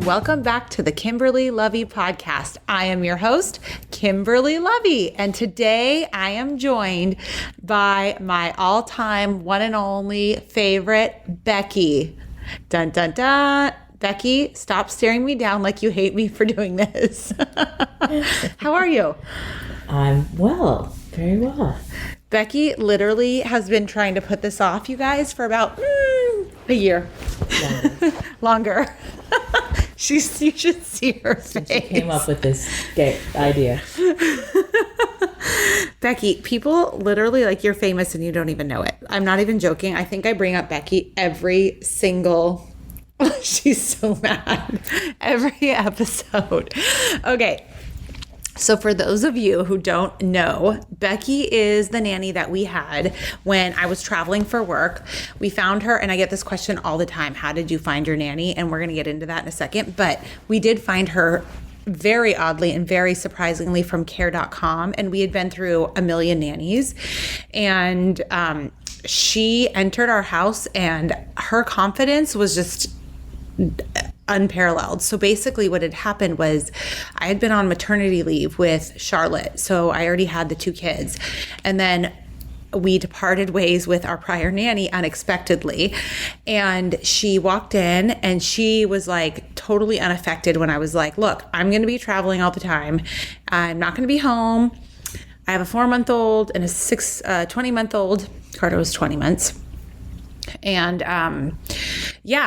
and welcome back to the Kimberly Lovey podcast. I am your host, Kimberly Lovey, and today I am joined by my all-time one and only favorite, Becki. Dun, dun, dun. Becki, stop staring me down like you hate me for doing this. How are you? I'm well, very well. Becki literally has been trying to put this off, you guys, for about a year. Longer. You should see her Since face. she came up with this idea. Becki, people literally, like, you're famous and you don't even know it. I'm not even joking. I think I bring up Becki every single... She's so mad. Every episode. Okay. So for those of you who don't know, Becki is the nanny that we had when I was traveling for work. We found her, and I get this question all the time. How did you find your nanny? And we're going to get into that in a second. But we did find her very oddly and very surprisingly from care.com. And we had been through a million nannies. And she entered our house and her confidence was just unparalleled. So basically what had happened was I had been on maternity leave with Charlotte. So I already had the 2 kids. And then we departed ways with our prior nanny unexpectedly. And she walked in and she was like totally unaffected when I was like, look, I'm going to be traveling all the time. I'm not going to be home. I have a 4-month-old and a 20-month-old. Carter was 20 months. And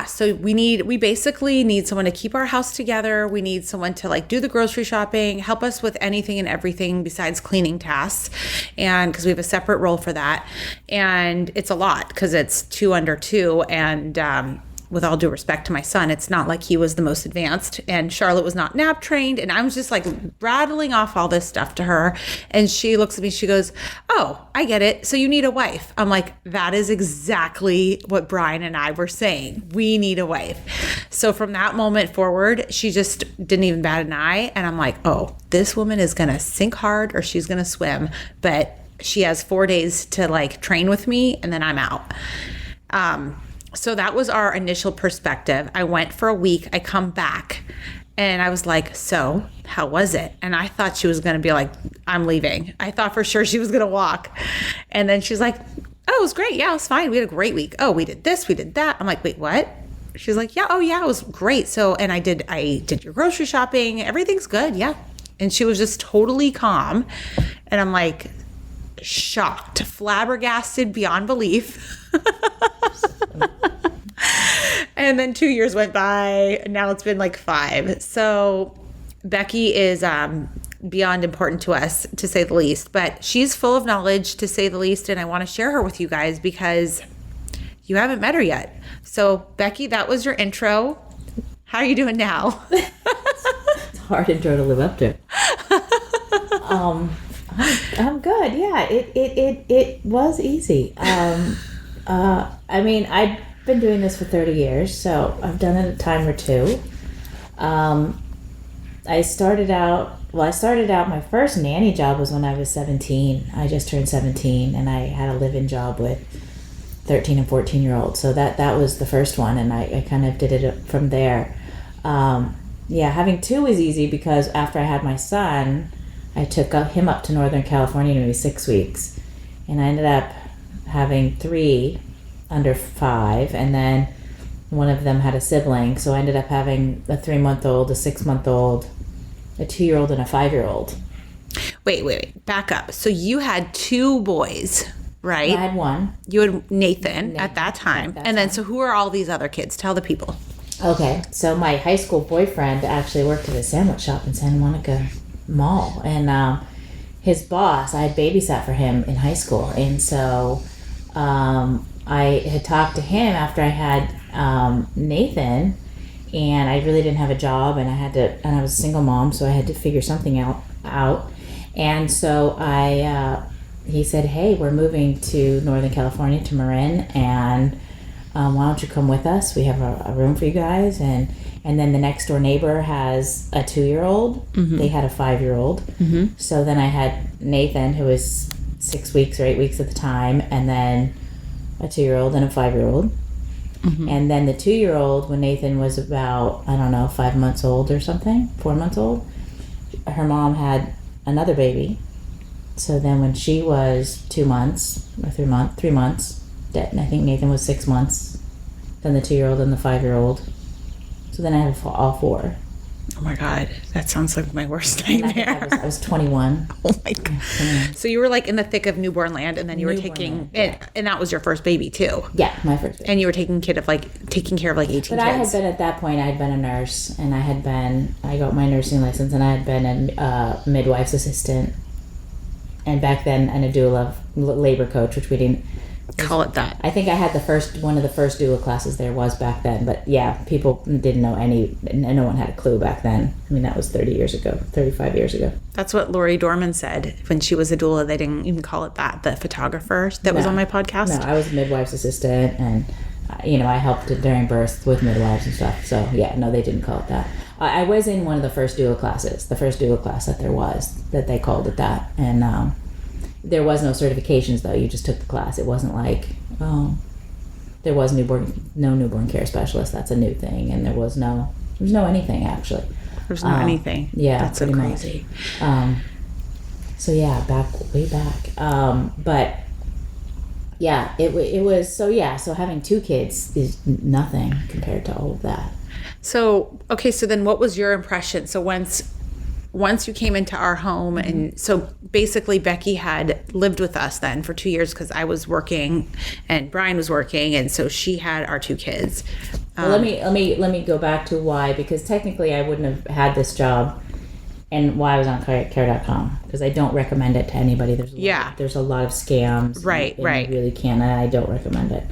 so we basically need someone to keep our house together. We need someone to like do the grocery shopping, help us with anything and everything besides cleaning tasks. And because we have a separate role for that. And it's a lot because it's 2 under 2. And with all due respect to my son, it's not like he was the most advanced, and Charlotte was not nap trained. And I was just like rattling off all this stuff to her. And she looks at me, she goes, oh, I get it. So you need a wife. I'm like, that is exactly what Brian and I were saying. We need a wife. So from that moment forward, she just didn't even bat an eye. And I'm like, oh, this woman is going to sink hard or she's going to swim. But she has 4 days to like train with me and then I'm out. So that was our initial perspective. I went for a week. I come back and I was like, so how was it? And I thought she was going to be like, I'm leaving. I thought for sure she was going to walk. And then she's like, oh, it was great. Yeah, it was fine. We had a great week. Oh, we did this, we did that. I'm like, wait, what? She's like, yeah, oh yeah, it was great. So, and I did your grocery shopping. Everything's good. Yeah. And she was just totally calm. And I'm like, shocked, flabbergasted beyond belief. And then 2 years went by. Now it's been like 5. So Becki is beyond important to us, to say the least. But she's full of knowledge, to say the least. And I want to share her with you guys because you haven't met her yet. So Becki, that was your intro. How are you doing now? It's a hard intro to live up to. I'm good. Yeah, it was easy. I mean, I've been doing this for 30 years, so I've done it a time or 2. I started out, my first nanny job was when I was 17. I just turned 17, and I had a live-in job with 13 and 14-year-olds. So that was the first one, and I kind of did it from there. Having 2 was easy because after I had my son, I took him up to Northern California maybe 6 weeks, and I ended up having 3 under 5, and then one of them had a sibling, so I ended up having a 3-month-old, a 6-month-old, a 2-year-old, and a 5-year-old. Wait, back up. So you had 2 boys, right? I had 1. You had Nathan at that time. Then so who are all these other kids? Tell the people. Okay, so my high school boyfriend actually worked at a sandwich shop in Santa Monica Mall, and his boss, I had babysat for him in high school, and so I had talked to him after I had Nathan, and I really didn't have a job, and I was a single mom, so I had to figure something out. And so he said, hey, we're moving to Northern California, to Marin, and why don't you come with us? We have a room for you guys. And then the next door neighbor has a 2-year-old. Mm-hmm. They had a 5-year-old. Mm-hmm. So then I had Nathan, who was 6 weeks or 8 weeks at the time, and then a 2-year-old and a 5-year-old. And then the 2-year-old, when Nathan was about, I don't know, 5 months old or something, 4 months old, her mom had another baby. So then when she was 2 months or 3 months, I think Nathan was 6 months, then the 2-year-old and the 5-year-old. So then I had all 4. Oh my God, that sounds like my worst And nightmare. I was 21. Oh my God. So you were like in the thick of newborn land, and then you were and that was your first baby too. Yeah, my first baby. And you were taking care of like 18 kids. But I had been, at that point, I had been a nurse, and I got my nursing license, and I had been a midwife's assistant, and back then a doula, labor coach, which we didn't call it that. I think I had one of the first doula classes there was back then, but yeah, people didn't know no one had a clue back then. I mean, that was 35 years ago. That's what Lori Dorman said when she was a doula. They didn't even call it that. The photographer that was on my podcast. No, I was a midwife's assistant, and I helped during birth with midwives and stuff. So yeah, no, they didn't call it that. I was in one of the first doula classes, the first doula class that there was, that they called it that, and there was no certifications though. You just took the class. It wasn't like, there was no newborn care specialist. That's a new thing, and there was no anything actually. There's no anything. Yeah, that's so crazy. So yeah, way back. But yeah, it was so yeah. So having 2 kids is nothing compared to all of that. So okay, so then what was your impression? So once you came into our home, and so basically Becki had lived with us then for 2 years because I was working and Brian was working, and so she had our 2 kids. Well, let me go back to why, because technically I wouldn't have had this job, and why I was on care.com, because I don't recommend it to anybody. There's a lot of scams. Right. You really can't, and I don't recommend it.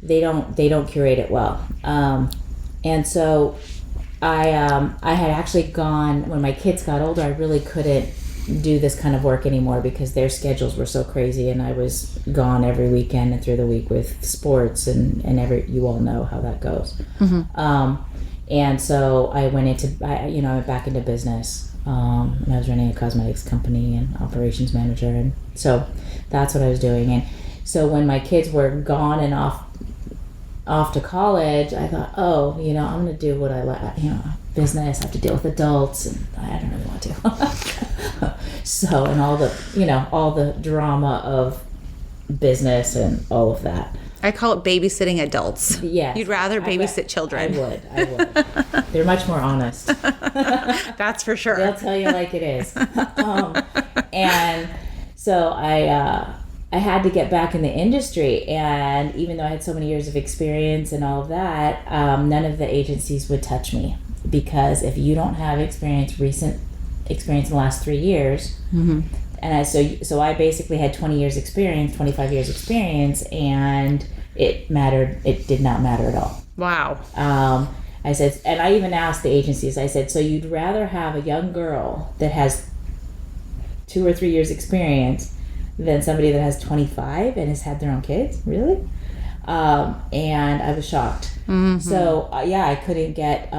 They don't curate it well. And so I had actually gone, when my kids got older, I really couldn't do this kind of work anymore because their schedules were so crazy, and I was gone every weekend and through the week with sports and you all know how that goes. And so I went back into business, and I was running a cosmetics company and operations manager, and so that's what I was doing. And so when my kids were gone and off to college, I thought, I'm going to do what I like, business. I have to deal with adults, and I don't really want to. So, and all the drama of business and all of that. I call it babysitting adults. Yeah. You'd rather babysit children. I would. They're much more honest. That's for sure. They'll tell you like it is. And so I had to get back in the industry, and even though I had so many years of experience and all of that, none of the agencies would touch me, because if you don't have recent experience in the last 3 years, and so I basically had 20 years experience, 25 years experience, and it did not matter at all. Wow. I said, and I even asked the agencies, I said, so you'd rather have a young girl that has 2 or 3 years experience than somebody that has 25 and has had their own kids? Really? And I was shocked. So I couldn't get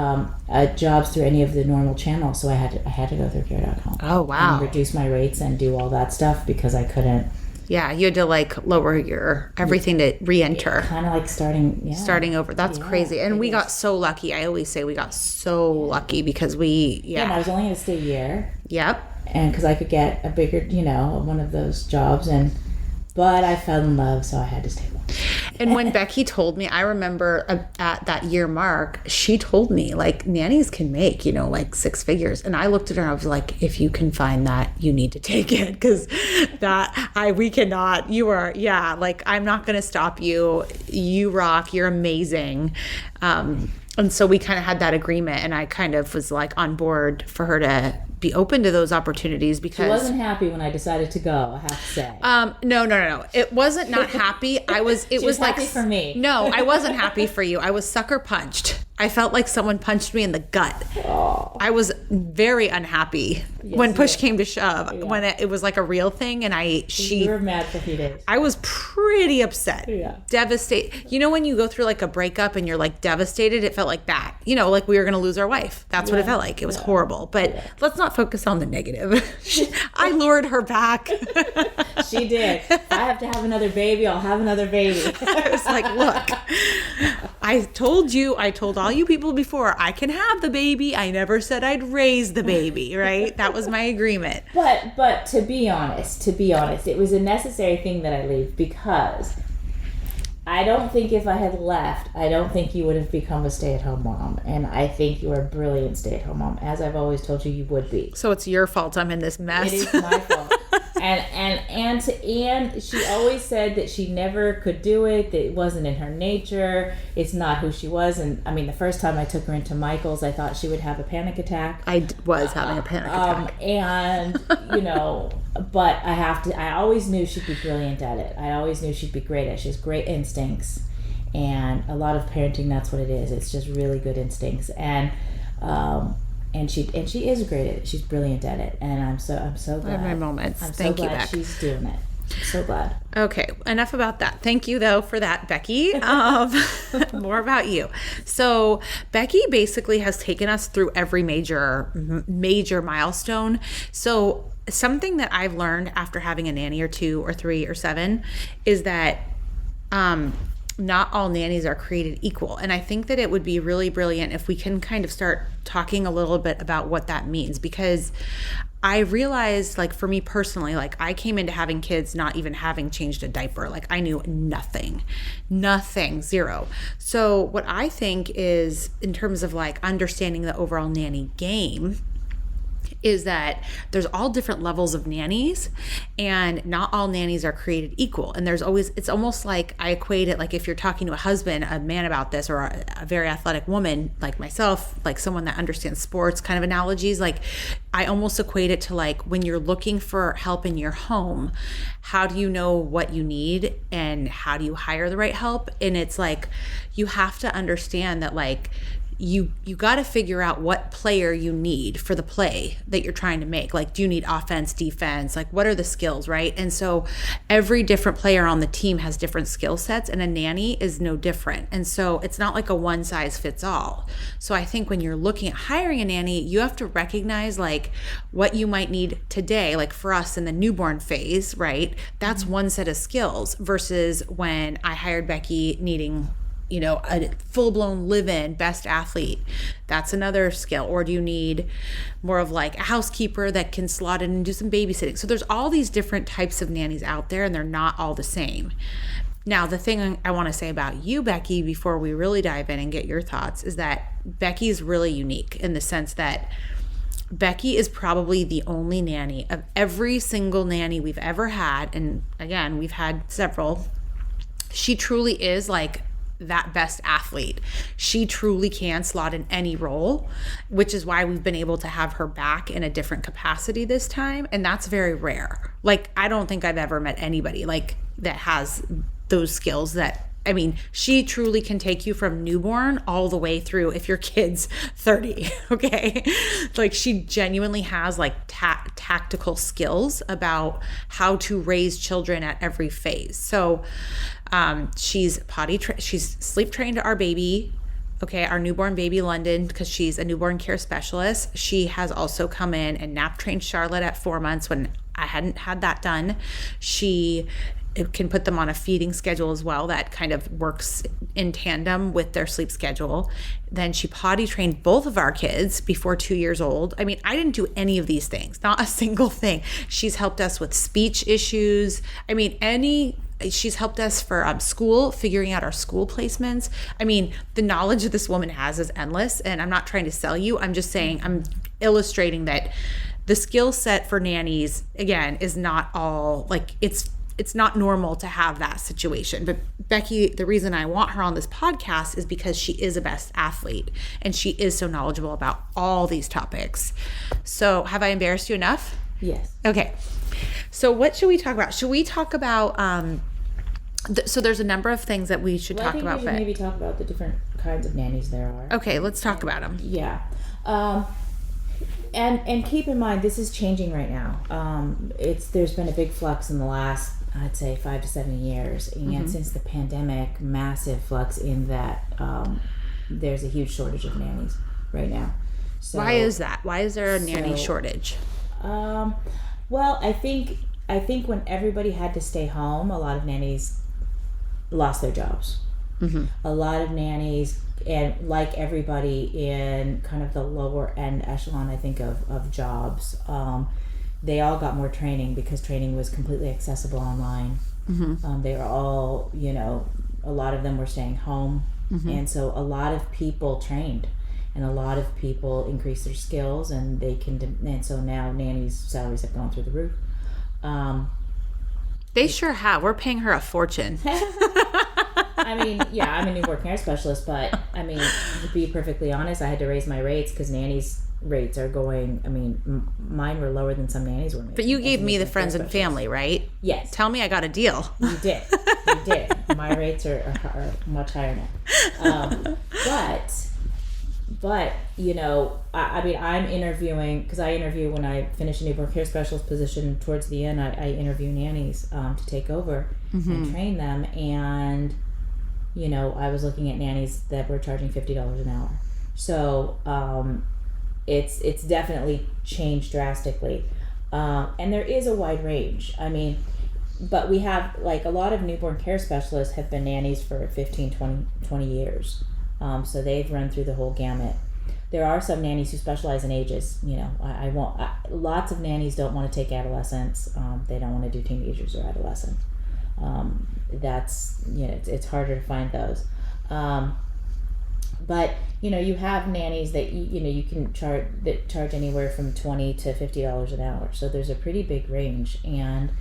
jobs through any of the normal channels, so I had to go through care.com. Oh wow. And reduce my rates and do all that stuff because I couldn't. Yeah, you had to lower your everything to re-enter. Kind of like starting over. That's crazy. And we got so lucky. I always say we got so lucky because and I was only going to stay a year. Yep. And because I could get a bigger, one of those jobs, but I fell in love, so I had to stay long. And when Becki told me, I remember at that year mark, she told me, nannies can make, 6 figures. And I looked at her and I was like, if you can find that, you need to take it. Because we cannot, I'm not going to stop you. You rock. You're amazing. And so we kind of had that agreement, and I kind of was on board for her to be open to those opportunities because she wasn't happy when I decided to go, I have to say. No. It wasn't not happy. It was happy for me. No, I wasn't happy for you. I was sucker punched. I felt like someone punched me in the gut. Oh. I was very unhappy when push came to shove, when it was like a real thing. And You were mad for a few days. I was pretty upset. Yeah. Devastated. You know, when you go through like a breakup and you're like devastated, it felt like that. You know, like we were going to lose our wife. That's what it felt like. It was horrible. But let's not focus on the negative. I lured her back. She did. If I have to have another baby, I'll have another baby. I was like, look, I told all you people before, I can have the baby. I never said I'd raise the baby, right? That was my agreement. But to be honest, it was a necessary thing that I leave, because I don't think if I had left, I don't think you would have become a stay-at-home mom. And I think you are a brilliant stay-at-home mom, as I've always told you would be. So it's your fault I'm in this mess. It is my fault. And she always said that she never could do it, that it wasn't in her nature, it's not who she was. And I mean, the first time I took her into Michael's, I thought she would have a panic attack. I was having a panic attack. And, you know, but I always knew she'd be brilliant at it. I always knew she'd be great at it. She has great instincts. And a lot of parenting, that's what it is. It's just really good instincts. And she is great at it. She's brilliant at it, and I'm so glad. I have my moments. I'm Thank so you, glad Beck. she's doing it. I'm so glad. Okay, enough about that. Thank you, though, for that, Becki. More about you. So Becki basically has taken us through every major milestone. So something that I've learned after having a nanny or 2 or 3 or 7 is that not all nannies are created equal. And I think that it would be really brilliant if we can kind of start talking a little bit about what that means, because I realized, like, for me personally, like, I came into having kids not even having changed a diaper. Like, I knew nothing, zero. So what I think is, in terms of like understanding the overall nanny game, is that there's all different levels of nannies, and not all nannies are created equal. And it's almost like I equate it, like if you're talking to a man about this, or a very athletic woman like myself, like someone that understands sports kind of analogies, like I almost equate it to like when you're looking for help in your home, how do you know what you need and how do you hire the right help? And it's like, you have to understand that, like, you got to figure out what player you need for the play that you're trying to make. Like, do you need offense, defense? Like, what are the skills, right? And so every different player on the team has different skill sets, and a nanny is no different. And so it's not like a one size fits all. So I think when you're looking at hiring a nanny, you have to recognize like what you might need today. Like for us in the newborn phase, right? That's one set of skills, versus when I hired Becki needing, you know, a full-blown live-in best athlete. That's another skill. Or do you need more of like a housekeeper that can slot in and do some babysitting? So there's all these different types of nannies out there, and they're not all the same. Now, the thing I want to say about you, Becki, before we really dive in and get your thoughts, is that Becki is really unique in the sense that Becki is probably the only nanny of every single nanny we've ever had. And again, we've had several. She truly is like that best athlete. She truly can slot in any role, which is why we've been able to have her back in a different capacity this time. And that's very rare. Like, I don't think I've ever met anybody like that has those skills. I mean, she truly can take you from newborn all the way through if your kid's 30, okay? Like, she genuinely has like tactical skills about how to raise children at every phase. So she's she's sleep trained our baby, okay, our newborn baby London, because she's a newborn care specialist. She has also come in and nap trained Charlotte at 4 months when I hadn't had that done. She can put them on a feeding schedule as well that kind of works in tandem with their sleep schedule. Then she potty trained both of our kids before 2 years old. I mean, I didn't do any of these things, not a single thing. She's helped us with speech issues. I mean, she's helped us for school, figuring out our school placements. I mean, the knowledge that this woman has is endless, and I'm not trying to sell you. I'm just saying, I'm illustrating that the skill set for nannies, again, is not all, like, it's not normal to have that situation. But Becki, the reason I want her on this podcast is because she is a best athlete, and she is so knowledgeable about all these topics. So have I embarrassed you enough? Yes. Okay. So what should we talk about? Should we talk about So there's a number of things that we should Well, talk I think about. we should maybe talk about the different kinds of nannies there are. Okay, let's talk about them. Yeah. And keep in mind, this is changing right now. There's been a big flux in the last, I'd say, 5 to 7 years, and since the pandemic, massive flux in that there's a huge shortage of nannies right now. So, Why is that? Why is there a nanny shortage? Well, I think when everybody had to stay home, a lot of nannies lost their jobs. A lot of nannies, and like everybody in kind of the lower end echelon, I think, of jobs, they all got more training because training was completely accessible online. They were all, a lot of them were staying home. And so a lot of people trained, and a lot of people increased their skills, and and so now nannies' salaries have gone through the roof. They sure have. We're paying her a fortune. I mean, yeah, I'm a newborn care specialist, but I mean, to be perfectly honest, I had to raise my rates because nannies' rates are going. I mean, mine were lower than some nannies were. But you gave me the friends and family, right? Yes. Tell me I got a deal. You did. You did. My rates are much higher now. But I mean, I'm interviewing because I interview when I finish a newborn care specialist position. Towards the end, I interview nannies to take over and train them, and I was looking at nannies that were charging $50 an hour. So it's definitely changed drastically, and there is a wide range. I mean, but we have, like, a lot of newborn care specialists have been nannies for 15, 20 years. So they've run through the whole gamut. There are some nannies who specialize in ages. Lots of nannies don't want to take adolescents. They don't want to do teenagers or adolescents. It's harder to find those. But you have nannies that you can charge anywhere from $20 to $50 an hour. So there's a pretty big range, and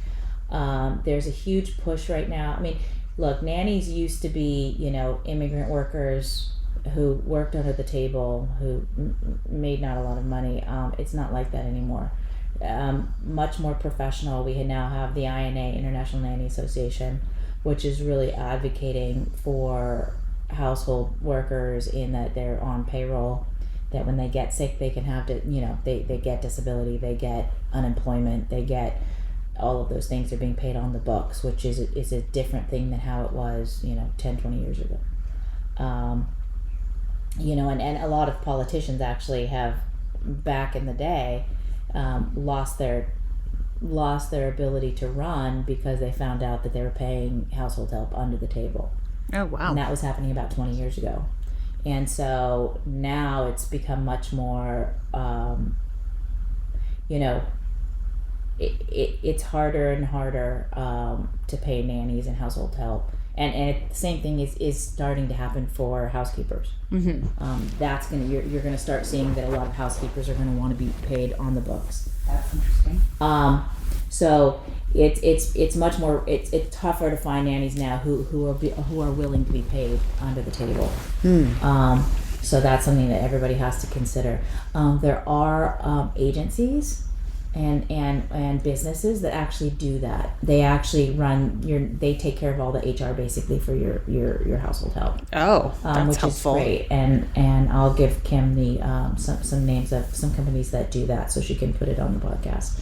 there's a huge push right now. I mean, look, nannies used to be, immigrant workers who worked under the table, who made not a lot of money. It's not like that anymore. Much more professional. We now have the INA, International Nanny Association, which is really advocating for household workers in that they're on payroll, that when they get sick, they can have to, they get disability, they get unemployment, they get all of those things are being paid on the books, which is a different thing than how it was, 10, 20 years ago. And a lot of politicians actually have, back in the day, lost their ability to run because they found out that they were paying household help under the table. Oh, wow. And that was happening about 20 years ago. And so now it's become much more, it's harder and harder to pay nannies and household help, and the same thing is starting to happen for housekeepers. That's you're gonna start seeing that a lot of housekeepers are gonna want to be paid on the books. That's interesting. So it's much more it's tougher to find nannies now who are willing to be paid under the table. So that's something that everybody has to consider. There are agencies and businesses that actually do that. They actually they take care of all the HR basically for your household help. Oh, that's which helpful. Is great. And I'll give Kim the some names of some companies that do that so she can put it on the podcast.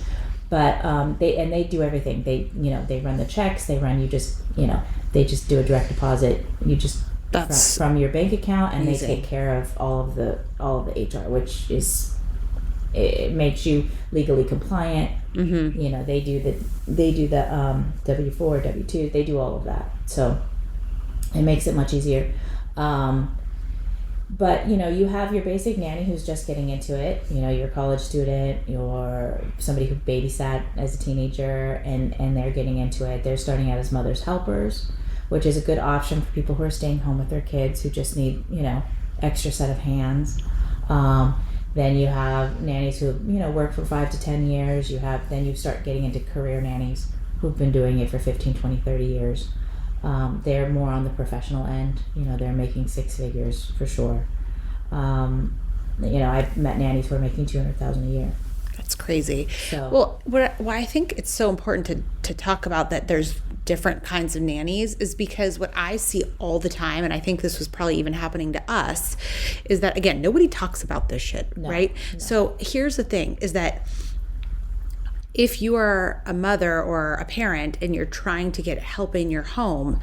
But they do everything. They run the checks. They just do a direct deposit. You just from your bank account, and amazing. They take care of all of the HR, which is. It makes you legally compliant. They do the W4, W2. They do all of that, so it makes it much easier. But you have your basic nanny who's just getting into it. Your college student, your somebody who babysat as a teenager, and they're getting into it. They're starting out as mother's helpers, which is a good option for people who are staying home with their kids who just need extra set of hands. Then you have nannies who work for 5 to 10 years. Then you start getting into career nannies who've been doing it for 15, 20, 30 years. They're more on the professional end. They're making 6 figures for sure. I've met nannies who are making $200,000 a year. That's crazy. So, well, I think it's so important to talk about that. There's different kinds of nannies is because what I see all the time, and I think this was probably even happening to us, is that, again, nobody talks about this shit, right? No. So here's the thing, is that if you are a mother or a parent and you're trying to get help in your home,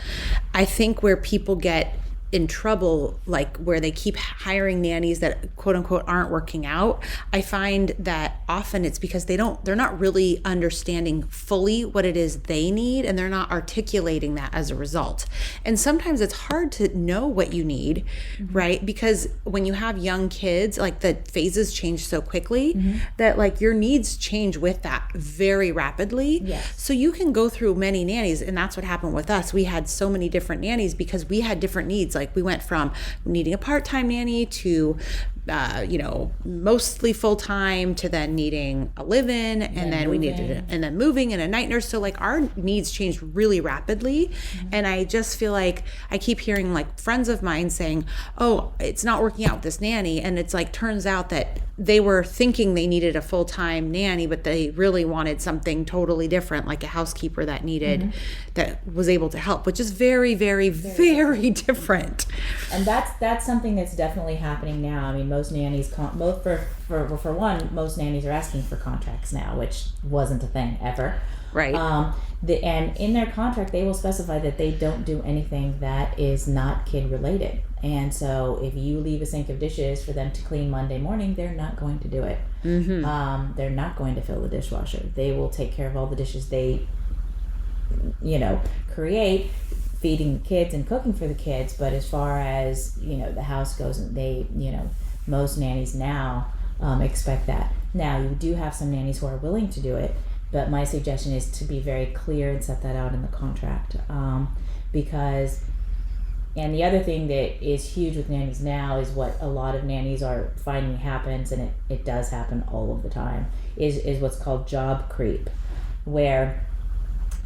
I think where people get in trouble, like where they keep hiring nannies that quote unquote aren't working out, I find that often it's because they're not really understanding fully what it is they need, and they're not articulating that as a result. And sometimes it's hard to know what you need, right? Because when you have young kids, like the phases change so quickly that like your needs change with that very rapidly. Yes. So you can go through many nannies, and that's what happened with us. We had so many different nannies because we had different needs. Like we went from needing a part-time nanny to, mostly full-time, to then needing a live-in, and then we needed and then moving and a night nurse. So like our needs changed really rapidly. And I just feel like I keep hearing like friends of mine saying, oh, it's not working out with this nanny. And it's like, turns out that they were thinking they needed a full-time nanny, but they really wanted something totally different, like a housekeeper that needed, that was able to help, which is very, very, very different. And that's something that's definitely happening now. I mean, most nannies, for one, most nannies are asking for contracts now, which wasn't a thing ever. Right. And in their contract, they will specify that they don't do anything that is not kid related. And so if you leave a sink of dishes for them to clean Monday morning, they're not going to do it. They're not going to fill the dishwasher. They will take care of all the dishes they, create, feeding the kids and cooking for the kids. But as far as, the house goes, they, most nannies now expect that. Now, you do have some nannies who are willing to do it, but my suggestion is to be very clear and set that out in the contract. Because, and the other thing that is huge with nannies now is what a lot of nannies are finding happens, and it does happen all of the time, is what's called job creep, where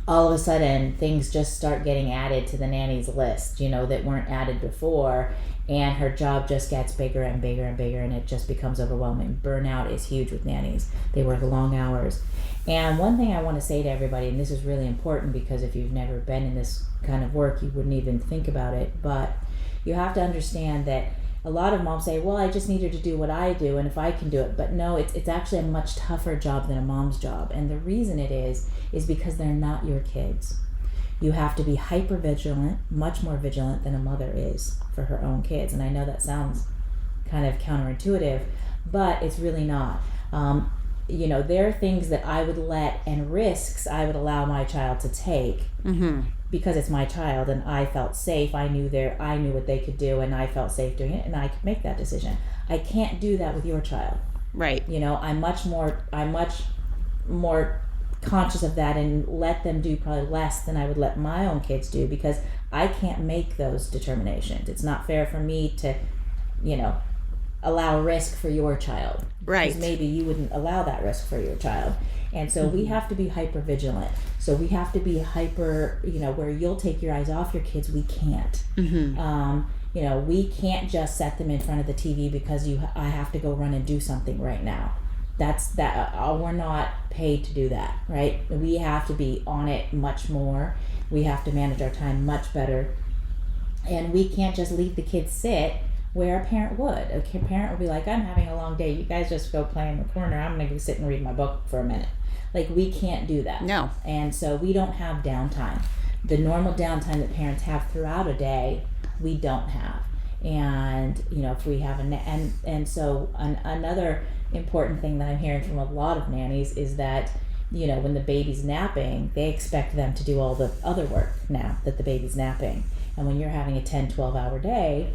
all of a sudden things just start getting added to the nanny's list, that weren't added before, and her job just gets bigger and bigger and bigger, and it just becomes overwhelming. Burnout is huge with nannies. They work long hours. And one thing I want to say to everybody, and this is really important because if you've never been in this kind of work, you wouldn't even think about it, but you have to understand that a lot of moms say, well, I just need her to do what I do, and if I can do it. But no, it's actually a much tougher job than a mom's job. And the reason it is because they're not your kids. You have to be hyper vigilant, much more vigilant than a mother is for her own kids. And I know that sounds kind of counterintuitive, but it's really not. There are things that I would let, and risks I would allow my child to take because it's my child and I felt safe. I knew what they could do, and I felt safe doing it, and I could make that decision. I can't do that with your child. Right. I'm much more conscious of that and let them do probably less than I would let my own kids do, because I can't make those determinations. It's not fair for me to, allow risk for your child. Right. Because maybe you wouldn't allow that risk for your child. And so we have to be hyper vigilant. So we have to be hyper, where you'll take your eyes off your kids, we can't. We can't just set them in front of the TV because I have to go run and do something right now. We're not paid to do that, right? We have to be on it much more. We have to manage our time much better. And we can't just leave the kids sit where a parent would. A parent would be like, I'm having a long day. You guys just go play in the corner. I'm going to go sit and read my book for a minute. Like, we can't do that. No. And so we don't have downtime. The normal downtime that parents have throughout a day, we don't have. And, if we have another important thing that I'm hearing from a lot of nannies is that, when the baby's napping, they expect them to do all the other work now that the baby's napping. And when you're having a 10, 12-hour day,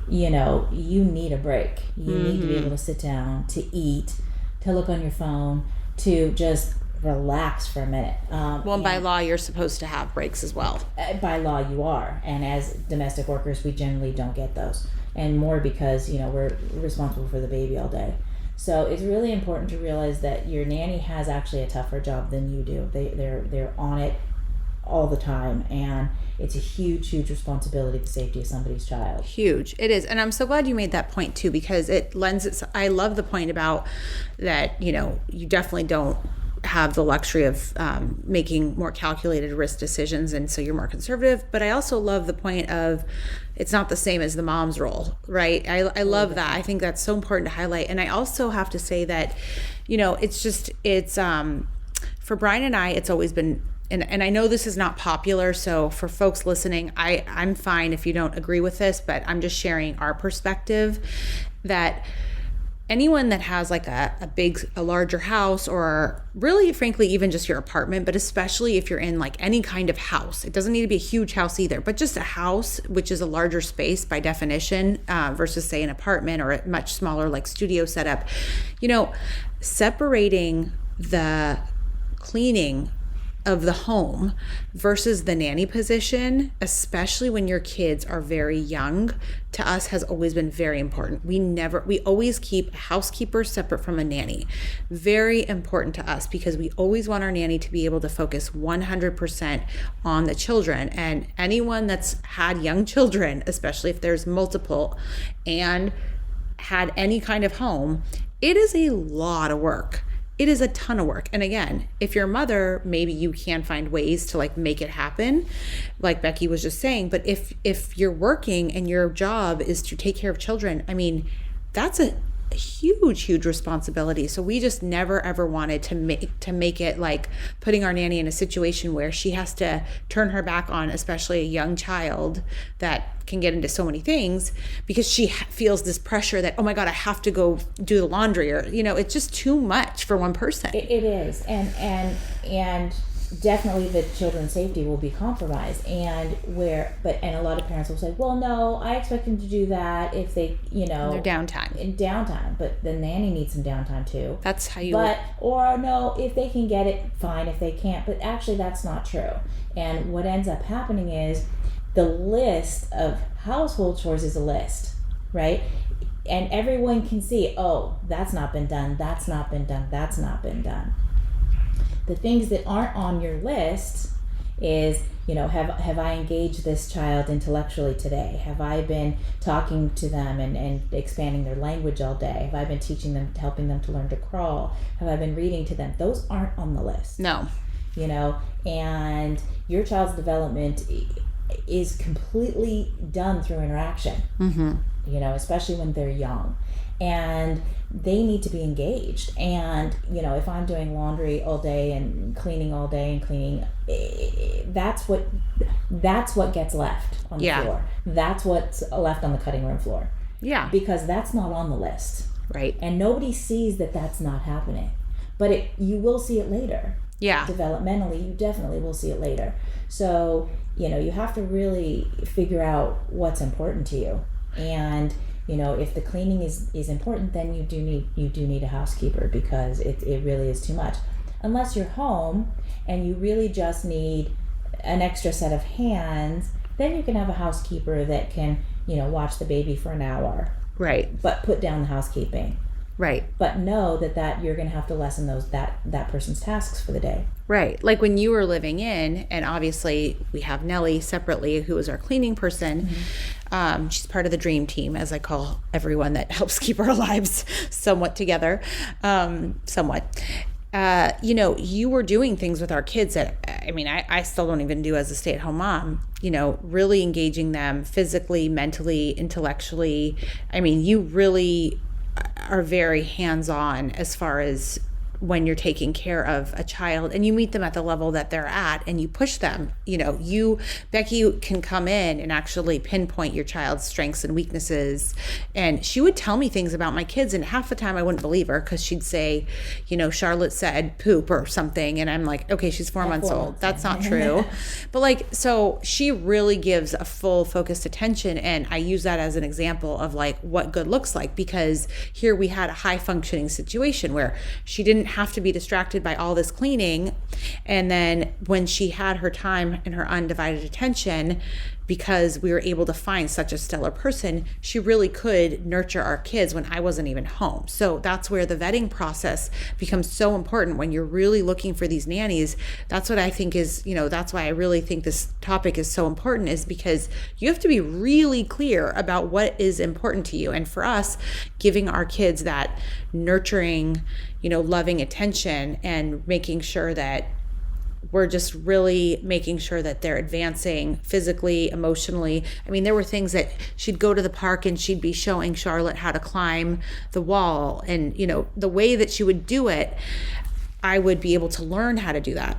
you need a break. You need to be able to sit down, to eat, to look on your phone, to just relax for a minute. By law, you're supposed to have breaks as well. By law, you are. And as domestic workers, we generally don't get those. And more because, we're responsible for the baby all day. So it's really important to realize that your nanny has actually a tougher job than you do. They're on it all the time, and it's a huge responsibility for the safety of somebody's child. Huge. It is. And I'm so glad you made that point too, because it lends it. I love the point about that, you definitely don't have the luxury of making more calculated risk decisions, and so you're more conservative. But I also love the point of it's not the same as the mom's role, right? I love that. I think that's so important to highlight. And I also have to say that, it's for Brian and I, it's always been, and I know this is not popular, so for folks listening, I'm fine if you don't agree with this, but I'm just sharing our perspective that anyone that has like a larger house, or really frankly even just your apartment, but especially if you're in like any kind of house, it doesn't need to be a huge house either, but just a house, which is a larger space by definition, versus say an apartment or a much smaller like studio setup, separating the cleaning of the home versus the nanny position, especially when your kids are very young, to us has always been very important. We always keep a housekeeper separate from a nanny. Very important to us, because we always want our nanny to be able to focus 100% on the children. And anyone that's had young children, especially if there's multiple, and had any kind of home, it is a lot of work. It is a ton of work. And again, if you're a mother, maybe you can find ways to like make it happen, like Becki was just saying. But if you're working and your job is to take care of children, I mean, that's a huge responsibility. So we just never ever wanted to make it like putting our nanny in a situation where she has to turn her back on, especially a young child that can get into so many things, because she feels this pressure that, oh my God, I have to go do the laundry, or it's just too much for one person. It is, and definitely the children's safety will be compromised. And a lot of parents will say, well, no, I expect them to do that if they, their downtime. In downtime, but the nanny needs some downtime too. That's how you. Or no, if they can get it, fine. If they can't, but actually that's not true. And what ends up happening is the list of household chores is a list, right? And everyone can see, oh, that's not been done, that's not been done, that's not been done. The things that aren't on your list is, have I engaged this child intellectually today? Have I been talking to them and expanding their language all day? Have I been teaching them, helping them to learn to crawl? Have I been reading to them? Those aren't on the list. No. And your child's development is completely done through interaction, especially when they're young. And they need to be engaged. And, if I'm doing laundry all day and cleaning all day and cleaning, that's what gets left on the floor. That's what's left on the cutting room floor. Yeah. Because that's not on the list. Right. And nobody sees that that's not happening. But you will see it later. Yeah. Developmentally, you definitely will see it later. So, you have to really figure out what's important to you. And if the cleaning is important, then you do need a housekeeper, because it really is too much. Unless you're home and you really just need an extra set of hands, then you can have a housekeeper that can, watch the baby for an hour. Right. But put down the housekeeping. Right. But know that you're going to have to lessen that person's tasks for the day. Right. Like when you were living in, and obviously we have Nelly separately, who is our cleaning person. Mm-hmm. She's part of the dream team, as I call everyone that helps keep our lives somewhat together. You were doing things with our kids that, I still don't even do as a stay-at-home mom, really engaging them physically, mentally, intellectually. You really are very hands-on as far as when you're taking care of a child, and you meet them at the level that they're at and you push them. Becki can come in and actually pinpoint your child's strengths and weaknesses. And she would tell me things about my kids, and half the time I wouldn't believe her, because she'd say, Charlotte said poop or something. And I'm like, okay, she's 4 months old. That's not true. But so she really gives a full focused attention. And I use that as an example of what good looks like, because here we had a high functioning situation where she didn't have to be distracted by all this cleaning. And then when she had her time and her undivided attention, because we were able to find such a stellar person, she really could nurture our kids when I wasn't even home. So that's where the vetting process becomes so important when you're really looking for these nannies. That's what I think is, that's why I really think this topic is so important, is because you have to be really clear about what is important to you. And for us, giving our kids that nurturing, loving attention and making sure that we're just really making sure that they're advancing physically, emotionally. I mean, there were things that she'd go to the park and she'd be showing Charlotte how to climb the wall. And, the way that she would do it, I would be able to learn how to do that.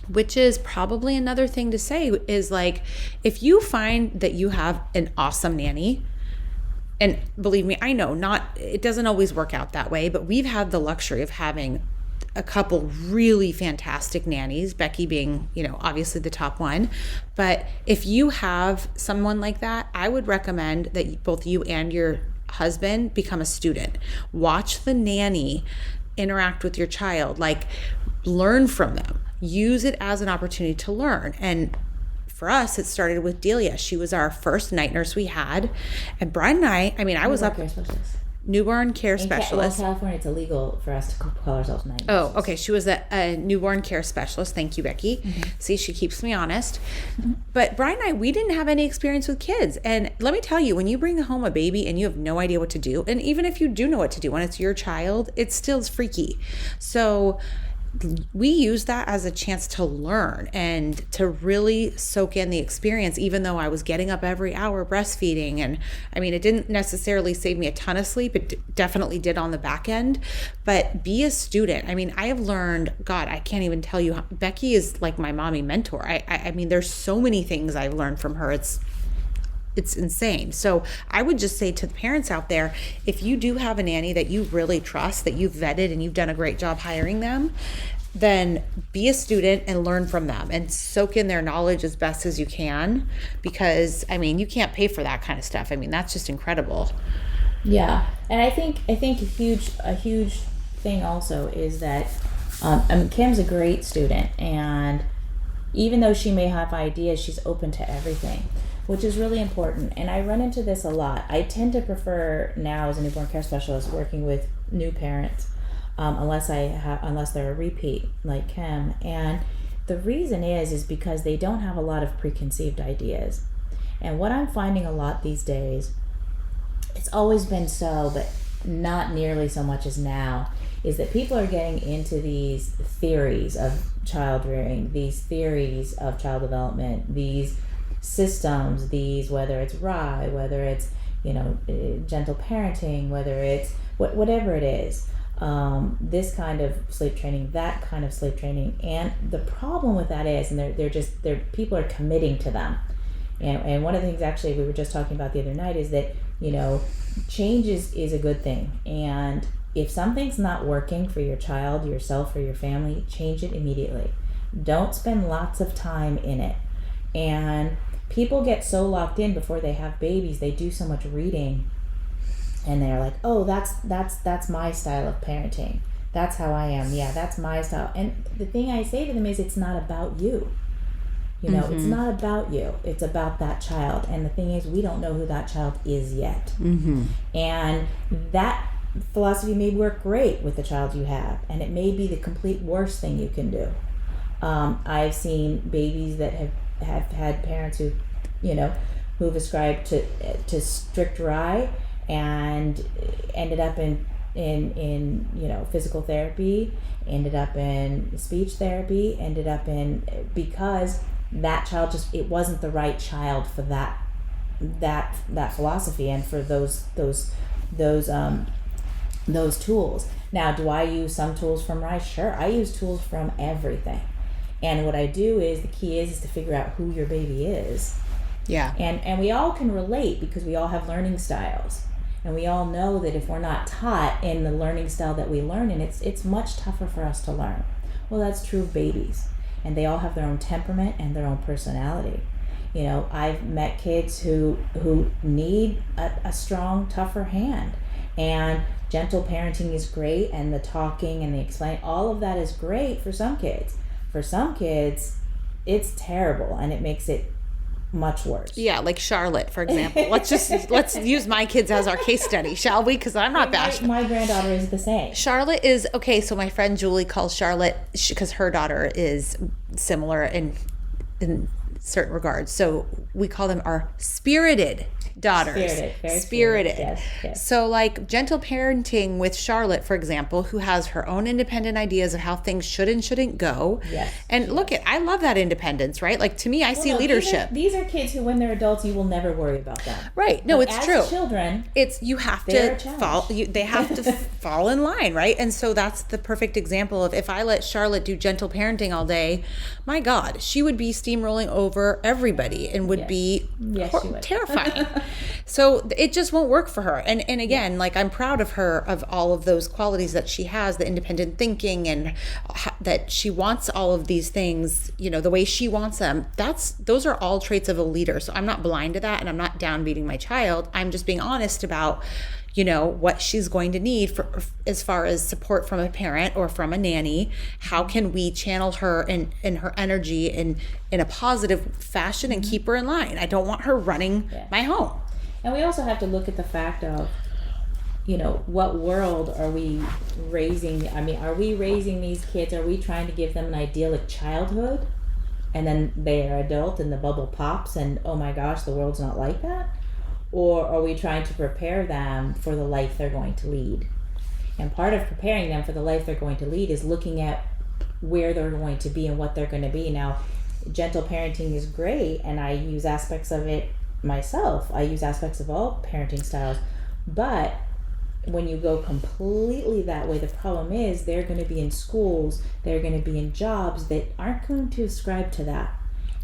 Which is probably another thing to say is like, if you find that you have an awesome nanny, and believe me, I know it doesn't always work out that way, but we've had the luxury of having a couple really fantastic nannies, Becki being, obviously the top one. But if you have someone like that, I would recommend that both you and your husband become a student. Watch the nanny interact with your child, like learn from them. Use it as an opportunity to learn. And for us, it started with Delia. She was our first night nurse we had. And Brian and I was up... Newborn care specialist. In California, it's illegal for us to call ourselves night nurses. Oh, okay. She was a newborn care specialist. Thank you, Becki. Mm-hmm. See, she keeps me honest. Mm-hmm. But Brian and I, we didn't have any experience with kids. And let me tell you, when you bring home a baby and you have no idea what to do, and even if you do know what to do, when it's your child, it's still freaky. So we use that as a chance to learn and to really soak in the experience, even though I was getting up every hour breastfeeding. And I mean, it didn't necessarily save me a ton of sleep. It definitely did on the back end, but be a student. I mean, I have learned, God, I can't even tell you Becki is like my mommy mentor. I mean, there's so many things I've learned from her. It's insane. So I would just say to the parents out there, if you do have a nanny that you really trust, that you've vetted and you've done a great job hiring them, then be a student and learn from them and soak in their knowledge as best as you can, because I mean, you can't pay for that kind of stuff. I mean, that's just incredible. Yeah. And I think a huge thing also is that Kim's a great student, and even though she may have ideas, she's open to everything, which is really important. And I run into this a lot. I tend to prefer now as a newborn care specialist working with new parents, unless they're a repeat like Kim. And the reason is because they don't have a lot of preconceived ideas. And what I'm finding a lot these days, it's always been so, but not nearly so much as now, is that people are getting into these theories of child rearing, these theories of child development, these systems, whether it's RIE, whether it's gentle parenting, whether it's whatever it is, this kind of sleep training, that kind of sleep training. And the problem with that is, and they're people are committing to them. And one of the things actually we were just talking about the other night is that change is a good thing. And if something's not working for your child, yourself, or your family, change it immediately. Don't spend lots of time in it. And people get so locked in before they have babies, they do so much reading, and they're like, oh, that's my style of parenting. That's how I am. Yeah, that's my style. And the thing I say to them is, it's not about you. Mm-hmm. It's not about you. It's about that child. And the thing is, we don't know who that child is yet. Mm-hmm. And that philosophy may work great with the child you have, and it may be the complete worst thing you can do. I've seen babies that have had parents who've ascribed to strict RIE and ended up in physical therapy, ended up in speech therapy, because that child it wasn't the right child for that philosophy and for those tools. Now, do I use some tools from RIE? Sure, I use tools from everything. And what I do is, the key is to figure out who your baby is. Yeah. And we all can relate because we all have learning styles. And we all know that if we're not taught in the learning style that we learn in, it's much tougher for us to learn. Well, that's true of babies. And they all have their own temperament and their own personality. I've met kids who need a strong, tougher hand. And gentle parenting is great, and the talking and the explaining, all of that is great for some kids. For some kids, it's terrible, and it makes it much worse. Yeah, like Charlotte, for example. Let's use my kids as our case study, shall we? Because I'm not bashful. My granddaughter is the same. Charlotte is okay. So my friend Julie calls Charlotte because her daughter is similar in certain regards. So we call them our spirited daughters. Spirited, very spirited. Yes. So like gentle parenting with Charlotte, for example, who has her own independent ideas of how things should and shouldn't go. Yes. And I love that independence, right? Like to me, I see leadership. These are kids who, when they're adults, you will never worry about them. Right. No, but it's as true. Children, you have to fall. They have to fall in line, right? And so that's the perfect example of if I let Charlotte do gentle parenting all day, my God, she would be steamrolling over everybody and would be terrifying. So it just won't work for her. And again, like I'm proud of her, of all of those qualities that she has, the independent thinking and that she wants all of these things, the way she wants them. Those are all traits of a leader. So I'm not blind to that, and I'm not downbeating my child. I'm just being honest about what she's going to need for as far as support from a parent or from a nanny. How can we channel her and her energy in a positive fashion and keep her in line? I don't want her running my home. And we also have to look at the fact of, what world are we raising? I mean, are we raising these kids? Are we trying to give them an idyllic childhood? And then they are adult and the bubble pops and, oh my gosh, the world's not like that? Or are we trying to prepare them for the life they're going to lead? And part of preparing them for the life they're going to lead is looking at where they're going to be and what they're going to be. Now, gentle parenting is great, and I use aspects of it myself. I use aspects of all parenting styles. But when you go completely that way, the problem is they're going to be in schools, they're going to be in jobs that aren't going to ascribe to that.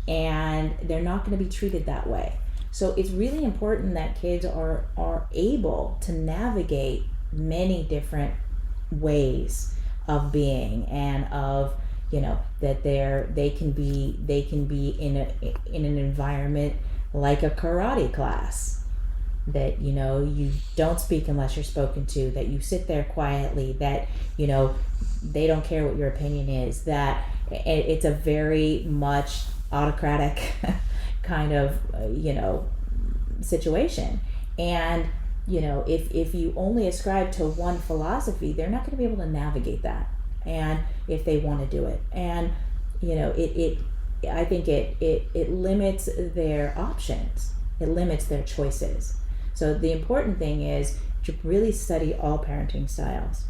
And they're not going to be treated that way. So it's really important that kids are able to navigate many different ways of being, and of that they can be in an environment like a karate class, that you don't speak unless you're spoken to, that you sit there quietly, that they don't care what your opinion is, that it's a very much autocratic kind of situation. And if you only ascribe to one philosophy, they're not going to be able to navigate that, and if they want to do it. And I think it limits their options, it limits their choices. So the important thing is to really study all parenting styles,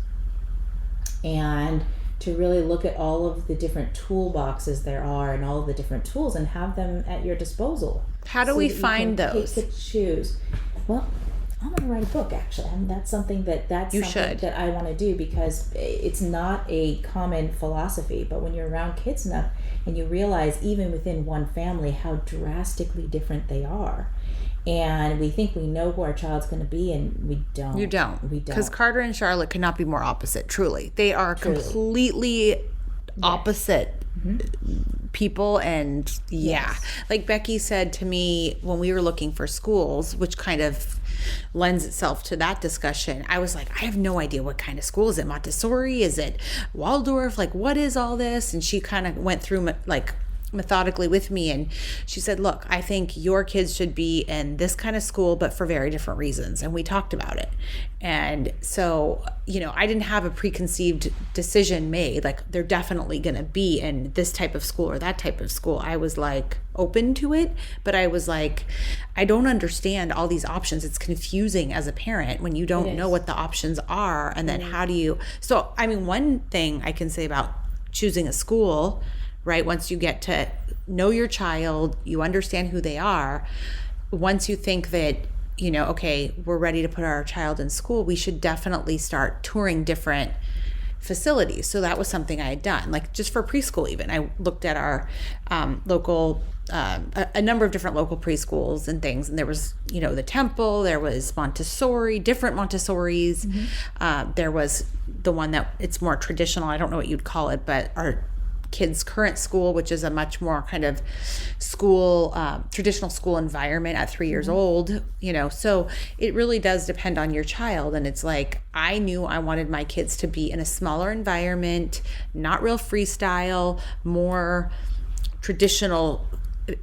and to really look at all of the different toolboxes there are, and all of the different tools, and have them at your disposal. How do we find those? Pick, choose. Well, I'm going to write a book, actually, and that's something that I want to do, because it's not a common philosophy. But when you're around kids enough, and you realize even within one family how drastically different they are, and we think we know who our child's going to be, and we don't. You don't. Because Carter and Charlotte could not be more opposite, truly. They are completely opposite people. And like Becki said to me when we were looking for schools, which kind of lends itself to that discussion, I was like, I have no idea what kind of school. Is it Montessori? Is it Waldorf? Like, what is all this? And she kind of went through methodically with me, and she said, look, I think your kids should be in this kind of school, but for very different reasons. And we talked about it. And so I didn't have a preconceived decision made, like they're definitely going to be in this type of school or that type of school. I was like open to it, but I was like, I don't understand all these options. It's confusing as a parent when you don't know what the options are. And then how do you, so I mean, one thing I can say about choosing a school, right? Once you get to know your child, you understand who they are. Once you think that, okay, we're ready to put our child in school, we should definitely start touring different facilities. So that was something I had done, like just for preschool even. I looked at our local, a number of different local preschools and things. And there was, the Temple, there was Montessori, different Montessoris. There was the one that it's more traditional. I don't know what you'd call it, but our kids' current school, which is a much more kind of school, traditional school environment at 3 years old, so it really does depend on your child. And it's like, I knew I wanted my kids to be in a smaller environment, not real freestyle, more traditional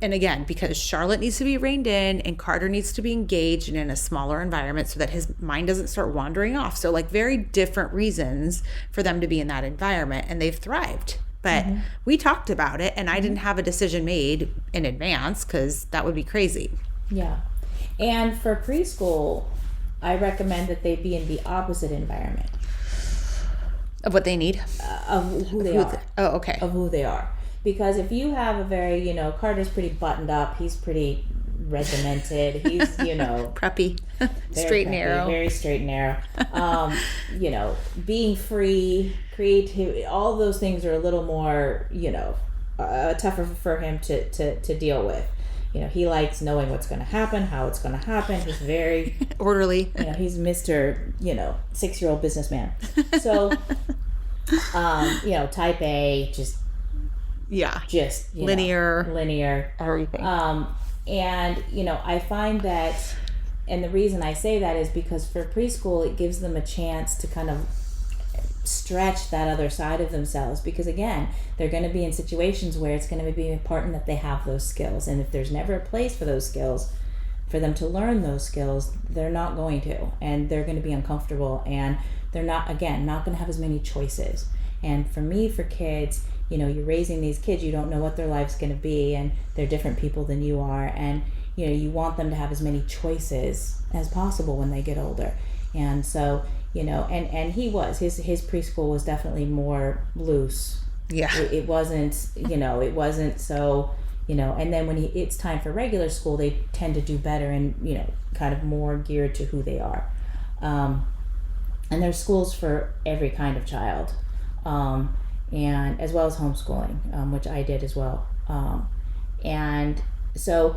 and again, because Charlotte needs to be reined in and Carter needs to be engaged and in a smaller environment so that his mind doesn't start wandering off. So like very different reasons for them to be in that environment, and they've thrived. But we talked about it, and I didn't have a decision made in advance because that would be crazy. Yeah. And for preschool, I recommend that they be in the opposite environment. Of what they need? Of who they are. Oh, okay. Of who they are. Because if you have a very, Carter's pretty buttoned up, he's pretty regimented, he's, preppy, straight and narrow. Very straight and narrow. Being free, creativity, all those things are a little more, tougher for him to deal with. He likes knowing what's going to happen, how it's going to happen. He's very orderly. He's Mr. 6-year-old businessman. So, type A, just linear, everything. And I find that, and the reason I say that is because for preschool, it gives them a chance to kind of stretch that other side of themselves, because again, they're going to be in situations where it's going to be important that they have those skills, and if there's never a place for those skills for them to learn those skills, they're not going to, and they're going to be uncomfortable, and they're not going to have as many choices. And for me, for kids, you're raising these kids, you don't know what their life's going to be, and they're different people than you are, and you want them to have as many choices as possible when they get older. And so and he was, his preschool was definitely more loose. Yeah. It wasn't so, and then when it's time for regular school, they tend to do better and, kind of more geared to who they are. And there's schools for every kind of child, and as well as homeschooling, which I did as well. And so,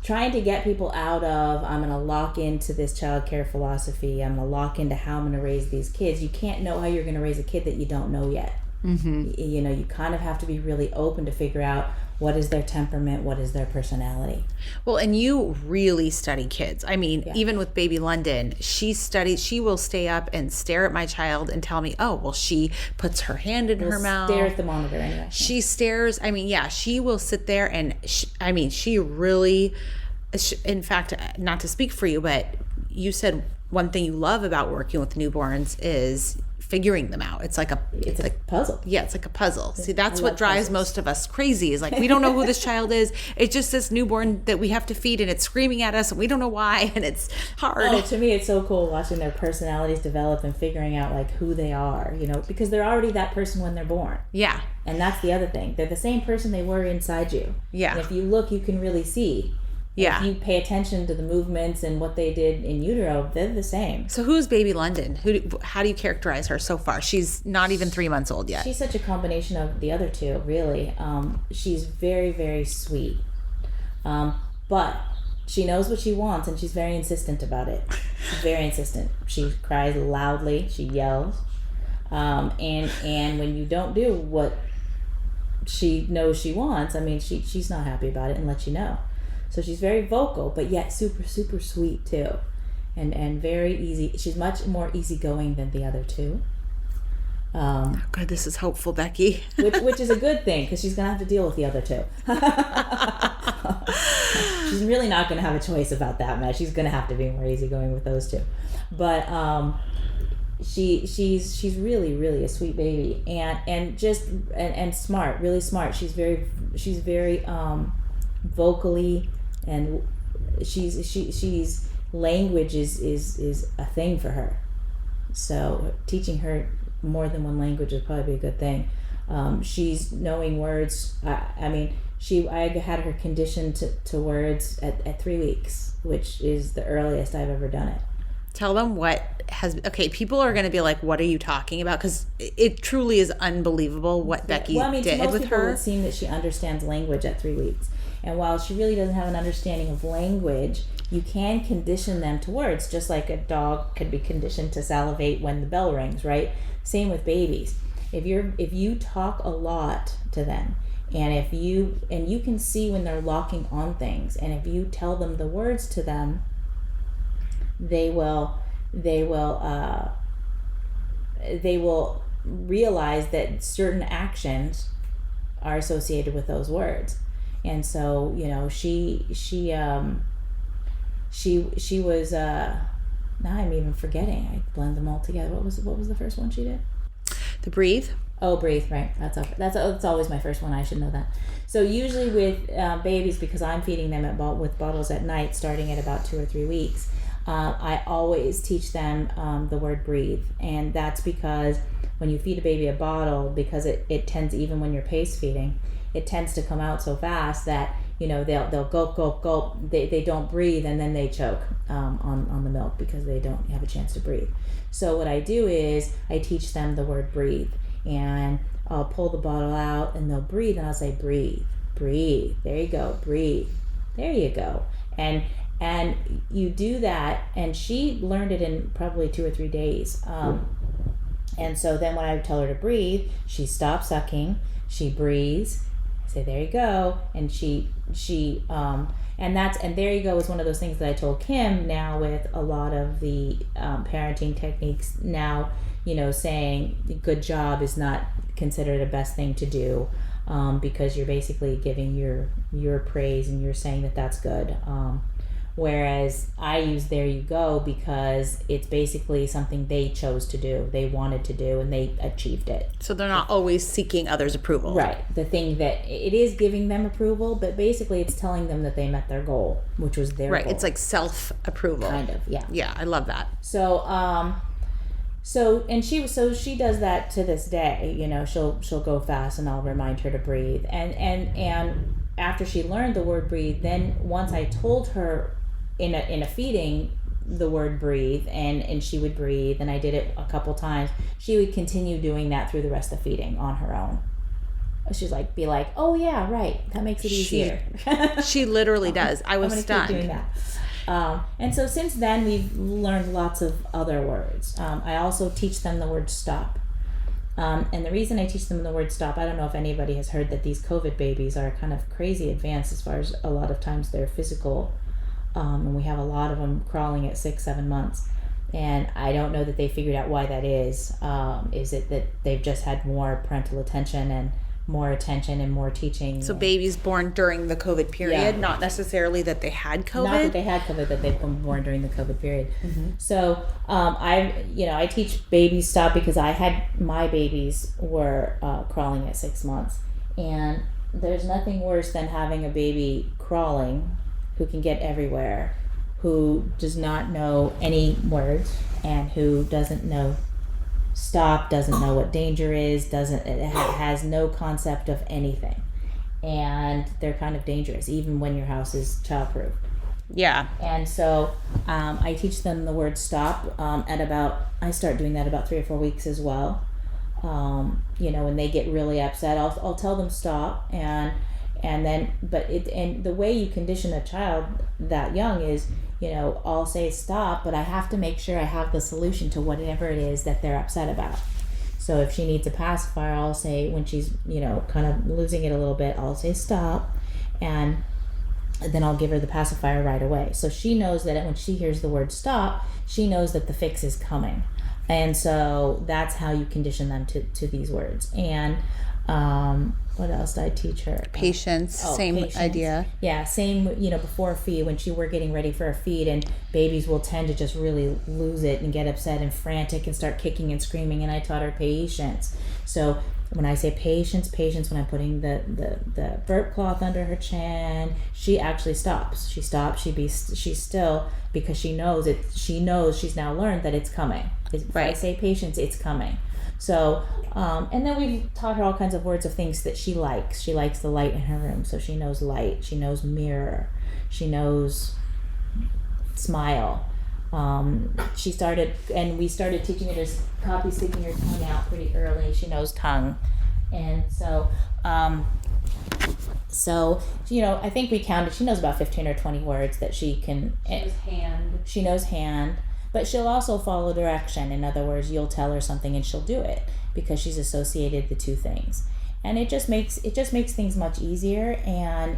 trying to get people out of, I'm going to lock into this childcare philosophy, I'm going to lock into how I'm going to raise these kids. You can't know how you're going to raise a kid that you don't know yet. Mm-hmm. You kind of have to be really open to figure out what is their temperament, what is their personality. Well, and you really study kids. I mean, even with baby London, she will stay up and stare at my child and tell me, oh, well, she puts her hand in her mouth. Stare at the monitor anyway. She stares. I mean, she will sit there and she really, in fact, not to speak for you, but you said one thing you love about working with newborns is figuring them out. It's like a puzzle. Yeah, it's like a puzzle. See, that's what drives puzzles. Most of us crazy, is like, we don't know who this child is. It's just this newborn that we have to feed, and it's screaming at us and we don't know why, and it's hard. Oh, to me, it's so cool watching their personalities develop and figuring out like who they are, because they're already that person when they're born. Yeah. And that's the other thing. They're the same person they were inside you. Yeah. And if you look, you can really see. Yeah. If you pay attention to the movements and what they did in utero, they're the same. So who's baby London? How do you characterize her so far? She's not even 3 months old yet. She's such a combination of the other two, really. She's very, very sweet. But she knows what she wants, and she's very insistent about it. She's very insistent. She cries loudly. She yells. And when you don't do what she knows she wants, she's not happy about it and lets you know. So she's very vocal, but yet super, super sweet too. And very easy. She's much more easygoing than the other two. Oh, God, this is hopeful, Becki. which is a good thing, because she's going to have to deal with the other two. She's really not going to have a choice about that much. She's going to have to be more easygoing with those two. But she's really, really a sweet baby, and smart, really smart. She's very vocally, and she's language is a thing for her. So teaching her more than one language would probably be a good thing. She's knowing words. I had her conditioned to words at 3 weeks, which is the earliest I've ever done it. Tell them people are going to be like, what are you talking about? Because it truly is unbelievable what Becki did with her. It would seem that she understands language at 3 weeks. And while she really doesn't have an understanding of language, you can condition them to words, just like a dog could be conditioned to salivate when the bell rings, right? Same with babies. If you talk a lot to them, and you can see when they're locking on things, and if you tell them the words to them, they will realize that certain actions are associated with those words. And so, she was now I'm even forgetting. I blend them all together. What was the first one she did? The breathe. Oh, breathe, right. That's always my first one. I should know that. So usually with babies, because I'm feeding them with bottles at night, starting at about 2 or 3 weeks, I always teach them the word breathe. And that's because when you feed a baby a bottle, because it tends, even when you're pace feeding, it tends to come out so fast that they'll gulp, gulp, gulp. They don't breathe, and then they choke on the milk because they don't have a chance to breathe. So what I do is I teach them the word breathe, and I'll pull the bottle out and they'll breathe, and I'll say breathe, breathe. There you go, breathe. There you go. And you do that, and she learned it in probably 2 or 3 days. And so then when I tell her to breathe, she stops sucking, she breathes. I say, there you go. And she and there you go is one of those things that I told Kim now with a lot of the parenting techniques now, saying good job is not considered the best thing to do, because you're basically giving your praise and you're saying that that's good. Whereas I use there you go because it's basically something they chose to do, they wanted to do, and they achieved it. So they're not always seeking others' approval. Right. The thing that it is giving them approval, but basically it's telling them that they met their goal, which was their right. goal. It's like self-approval. Kind of, yeah. Yeah, I love that. So, she does that to this day. She'll go fast, and I'll remind her to breathe. And after she learned the word breathe, then once I told her in a feeding the word breathe, and she would breathe, and I did it a couple times, she would continue doing that through the rest of feeding on her own. She's be like, oh yeah, right, that makes it easier. She literally does. I was stunned. Keep doing that. And so since then we've learned lots of other words. I also teach them the word stop. And the reason I teach them the word stop, I don't know if anybody has heard that these COVID babies are kind of crazy advanced as far as a lot of times their physical, and we have a lot of them crawling at 6-7 months. And I don't know that they figured out why that is. Is it that they've just had more parental attention and more attention and more teaching? So babies born during the COVID period, Yeah. not necessarily that they had COVID. Not that they had COVID, that they've been born during the COVID period. Mm-hmm. So I teach babies stop because I had my babies were crawling at 6 months, and there's nothing worse than having a baby crawling who can get everywhere, who does not know any words, and who doesn't know stop, doesn't know what danger is, has no concept of anything. And they're kind of dangerous, even when your house is childproof. Yeah. And so I teach them the word stop I start doing that about 3 or 4 weeks as well. When they get really upset, I'll tell them stop, and then the way you condition a child that young is, I'll say stop, but I have to make sure I have the solution to whatever it is that they're upset about. So if she needs a pacifier, I'll say, when she's, kind of losing it a little bit, I'll say stop, and then I'll give her the pacifier right away. So she knows that when she hears the word stop, she knows that the fix is coming. And so that's how you condition them to these words. And what else did I teach her? Patience, same patience. idea. Yeah, same, before a feed, when we're getting ready for a feed, and babies will tend to just really lose it and get upset and frantic and start kicking and screaming, and I taught her patience. So when I say patience, when I'm putting the burp cloth under her chin, she actually stops. She stops, she's still, because she knows she's now learned that it's coming. If I say patience, it's coming. So, and then we've taught her all kinds of words of things that she likes. She likes the light in her room, so she knows light. She knows mirror. She knows smile. We started teaching her to copy sticking her tongue out pretty early. She knows tongue. And so, I think we counted, she knows about 15 or 20 words that she can. She knows hand. But she'll also follow direction. In other words, you'll tell her something and she'll do it because she's associated the two things. And it just makes things much easier. And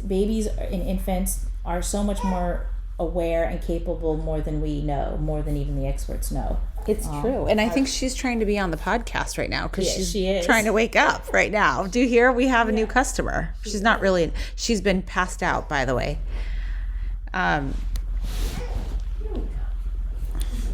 babies and infants are so much more aware and capable more than we know, more than even the experts know. It's true. And I think she's trying to be on the podcast right now because she is trying to wake up right now. Do you hear? We have a new customer. She's not really, she's been passed out, by the way.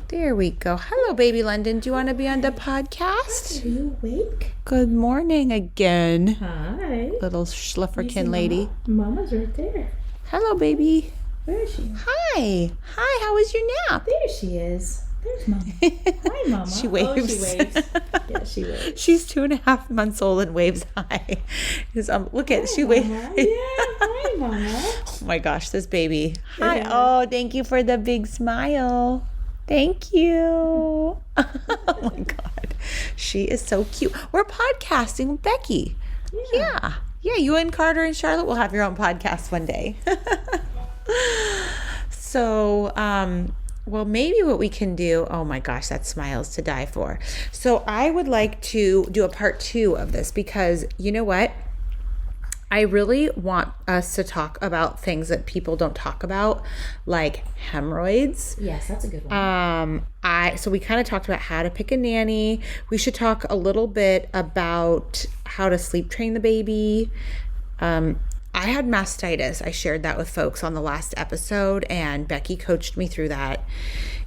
There we go. Hello, baby London. Do you want to be on the podcast? Are you awake? Good morning again. Hi. Little schlufferkin lady. Mama's right there. Hello, baby. Where is she? Hi. Hi, how was your nap? There she is. There's Mama. Hi, Mama. She waves. Oh, she waves. Yeah, she waves. She's 2.5 months old and waves hi. Look at, she waves. Yeah, hi, Mama. Oh my gosh, this baby. Hi. Oh, thank you for the big smile. Thank you. Oh my God. She is so cute. We're podcasting with Becki. Yeah. Yeah, you and Carter and Charlotte will have your own podcast one day. So, well, maybe what we can do, oh my gosh, that smile's to die for. So I would like to do a part 2 of this because you know what? I really want us to talk about things that people don't talk about, like hemorrhoids. Yes, that's a good one. So we kind of talked about how to pick a nanny. We should talk a little bit about how to sleep train the baby. I had mastitis. I shared that with folks on the last episode, and Becki coached me through that.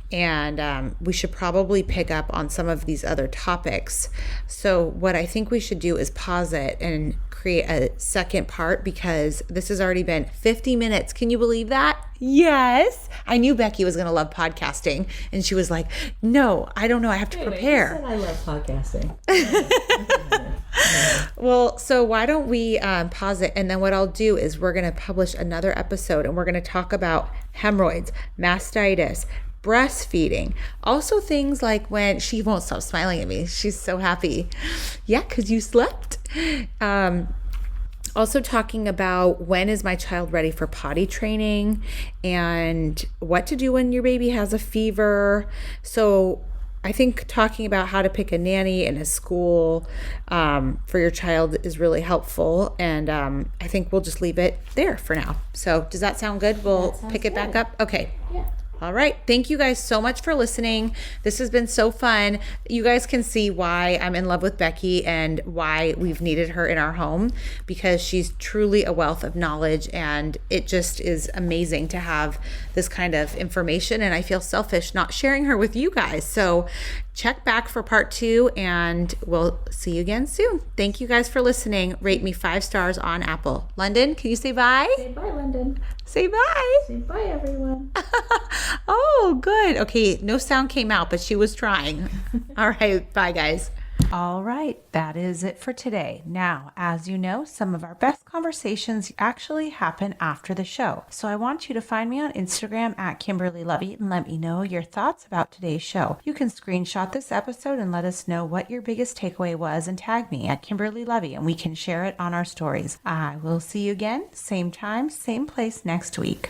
And we should probably pick up on some of these other topics. So what I think we should do is pause it and create a second part because this has already been 50 minutes. Can you believe that? Yes. I knew Becki was going to love podcasting. And she was like, no, I don't know. I have to prepare. You said I love podcasting. Well, so why don't we pause it? And then what I'll do is we're going to publish another episode and we're going to talk about hemorrhoids, mastitis, breastfeeding, also things like when she won't stop smiling at me. She's so happy. Yeah, because you slept. Also talking about when is my child ready for potty training and what to do when your baby has a fever. So I think talking about how to pick a nanny in a school for your child is really helpful. And I think we'll just leave it there for now. So does that sound good? We'll pick it back up. Okay. Yeah. All right. Thank you guys so much for listening. This has been so fun. You guys can see why I'm in love with Becki and why we've needed her in our home because she's truly a wealth of knowledge and it just is amazing to have this kind of information. And I feel selfish not sharing her with you guys. So check back for part 2 and we'll see you again soon. Thank you guys for listening. Rate me 5 stars on Apple. London, can you say bye? Say bye, London. Say bye. Say bye, everyone. Oh, good. Okay, no sound came out, but she was trying. All right, bye, guys. All right, that is it for today. Now, as you know, some of our best conversations actually happen after the show. So I want you to find me on Instagram at Kimberly Lovey and let me know your thoughts about today's show. You can screenshot this episode and let us know what your biggest takeaway was and tag me at Kimberly Lovey and we can share it on our stories. I will see you again, same time, same place next week.